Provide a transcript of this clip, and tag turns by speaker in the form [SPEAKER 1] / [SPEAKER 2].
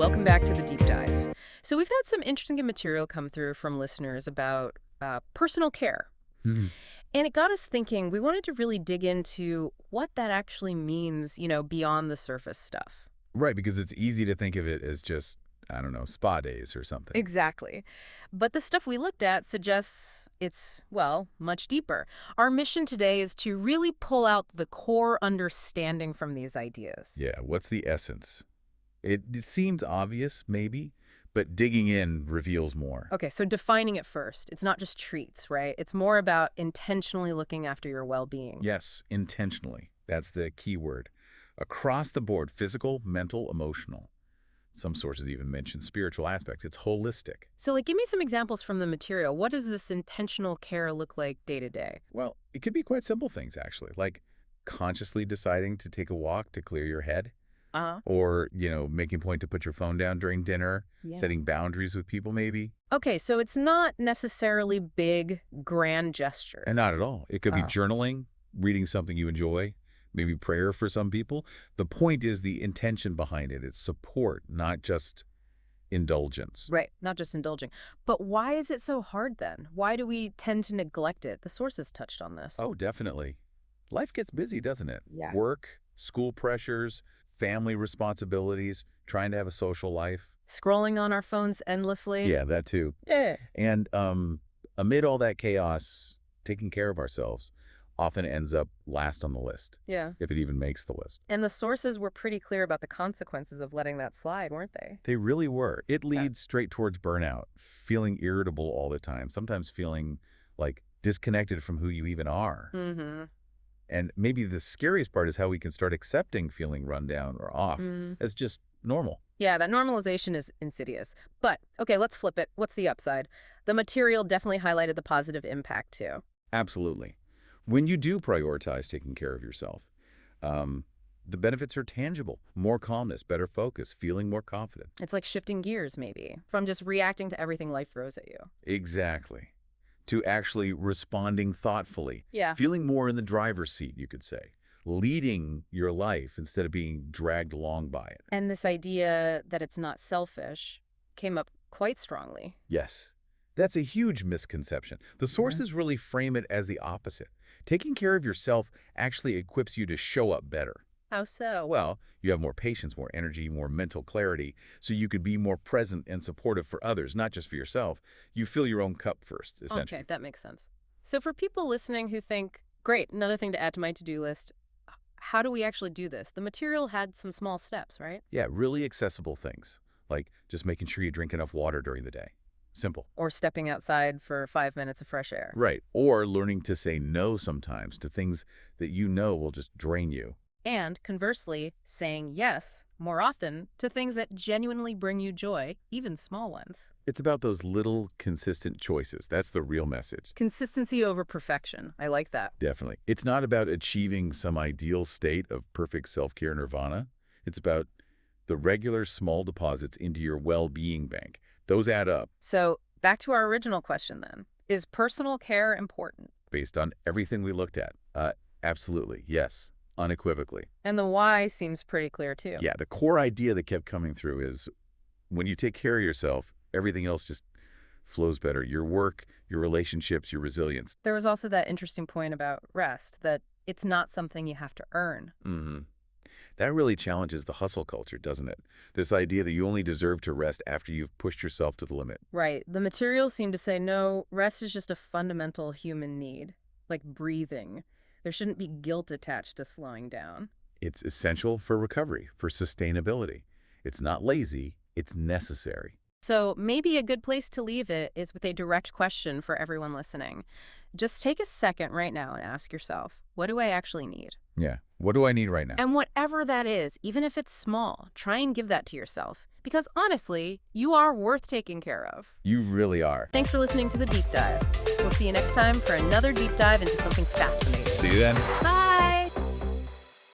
[SPEAKER 1] welcome back to the deep dive. So we've had some interesting material come through from listeners about personal care.
[SPEAKER 2] Mhm.
[SPEAKER 1] And it got us thinking, we wanted to really dig into what that actually means, beyond the surface stuff.
[SPEAKER 2] Right, because it's easy to think of it as just, I don't know, spa days or something.
[SPEAKER 1] Exactly. But the stuff we looked at suggests it's, well, much deeper. Our mission today is to really pull out the core understanding from these ideas.
[SPEAKER 2] Yeah, what's the essence? It seems obvious, maybe, but digging in reveals more.
[SPEAKER 1] Okay, so defining it first. It's not just treats, right? It's more about intentionally looking after your well-being.
[SPEAKER 2] Yes, intentionally. That's the key word. Across the board, physical, mental, emotional. Some sources even mention spiritual aspects. It's holistic.
[SPEAKER 1] So, give me some examples from the material. What does this intentional care look like day to day?
[SPEAKER 2] Well, it could be quite simple things, actually, like consciously deciding to take a walk to clear your head,
[SPEAKER 1] Uh-huh.
[SPEAKER 2] or, making a point to put your phone down during dinner,
[SPEAKER 1] Yeah.
[SPEAKER 2] setting boundaries with people, maybe.
[SPEAKER 1] Okay, so it's not necessarily big, grand gestures.
[SPEAKER 2] And not at all. It could be
[SPEAKER 1] Oh.
[SPEAKER 2] journaling, reading something you enjoy, maybe prayer for some people. The point is the intention behind it. It's support, not just indulgence.
[SPEAKER 1] Right, not just indulging. But why is it so hard then? Why do we tend to neglect it? The sources touched on this.
[SPEAKER 2] Oh, definitely. Life gets busy, doesn't it?
[SPEAKER 1] Yeah.
[SPEAKER 2] Work, school pressures, family responsibilities, trying to have a social life.
[SPEAKER 1] Scrolling on our phones endlessly?
[SPEAKER 2] Yeah, that too.
[SPEAKER 1] Yeah.
[SPEAKER 2] And amid all that chaos, taking care of ourselves often ends up last on the list,
[SPEAKER 1] Yeah.
[SPEAKER 2] if it even makes the list.
[SPEAKER 1] And the sources were pretty clear about the consequences of letting that slide, weren't they?
[SPEAKER 2] They really were. It leads straight towards burnout, feeling irritable all the time, sometimes feeling like disconnected from who you even are.
[SPEAKER 1] Mm-hmm.
[SPEAKER 2] And maybe the scariest part is how we can start accepting feeling run down or off as just normal.
[SPEAKER 1] Yeah, that normalization is insidious. But, okay, let's flip it. What's the upside? The material definitely highlighted the positive impact, too.
[SPEAKER 2] Absolutely. When you do prioritize taking care of yourself, the benefits are tangible. More calmness, better focus, feeling more confident.
[SPEAKER 1] It's like shifting gears, maybe, from just reacting to everything life throws at you.
[SPEAKER 2] Exactly. To actually responding thoughtfully.
[SPEAKER 1] Yeah.
[SPEAKER 2] Feeling more in the driver's seat, you could say. Leading your life instead of being dragged along by it.
[SPEAKER 1] And this idea that it's not selfish came up quite strongly.
[SPEAKER 2] Yes. That's a huge misconception. The sources really frame it as the opposite. Taking care of yourself actually equips you to show up better.
[SPEAKER 1] How so?
[SPEAKER 2] Well, you have more patience, more energy, more mental clarity, so you can be more present and supportive for others, not just for yourself. You fill your own cup first, essentially.
[SPEAKER 1] Okay, that makes sense. So for people listening who think, great, another thing to add to my to-do list, how do we actually do this? The material had some small steps, right?
[SPEAKER 2] Yeah, really accessible things, like just making sure you drink enough water during the day. Simple.
[SPEAKER 1] Or stepping outside for 5 minutes of fresh air.
[SPEAKER 2] Right. Or learning to say no sometimes to things that you know will just drain you.
[SPEAKER 1] And conversely, saying yes more often to things that genuinely bring you joy, even small ones.
[SPEAKER 2] It's about those little consistent choices. That's the real message.
[SPEAKER 1] Consistency over perfection. I like that.
[SPEAKER 2] Definitely. It's not about achieving some ideal state of perfect self-care nirvana. It's about the regular small deposits into your well-being bank. Those add up
[SPEAKER 1] So back to our original question then. Is personal care important?
[SPEAKER 2] based on everything we looked at. Absolutely. Yes. Unequivocally.
[SPEAKER 1] And the why seems pretty clear too.
[SPEAKER 2] Yeah, the core idea that kept coming through is when you take care of yourself, everything else just flows better. Your work, your relationships, your resilience.
[SPEAKER 1] There was also that interesting point about rest, that it's not something you have to earn.
[SPEAKER 2] That really challenges the hustle culture, doesn't it? This idea that you only deserve to rest after you've pushed yourself to the limit.
[SPEAKER 1] Right. The materials seem to say, no, rest is just a fundamental human need, like breathing. There shouldn't be guilt attached to slowing down.
[SPEAKER 2] It's essential for recovery, for sustainability. It's not lazy, it's necessary.
[SPEAKER 1] So maybe a good place to leave it is with a direct question for everyone listening. Just take a second right now and ask yourself, what do I actually need?
[SPEAKER 2] Yeah. What do I need right now?
[SPEAKER 1] And whatever that is, even if it's small, try and give that to yourself. Because honestly, you are worth taking care of.
[SPEAKER 2] You really are.
[SPEAKER 1] Thanks for listening to The Deep Dive. We'll see you next time for another deep dive into something fascinating.
[SPEAKER 2] See you then.
[SPEAKER 1] Bye!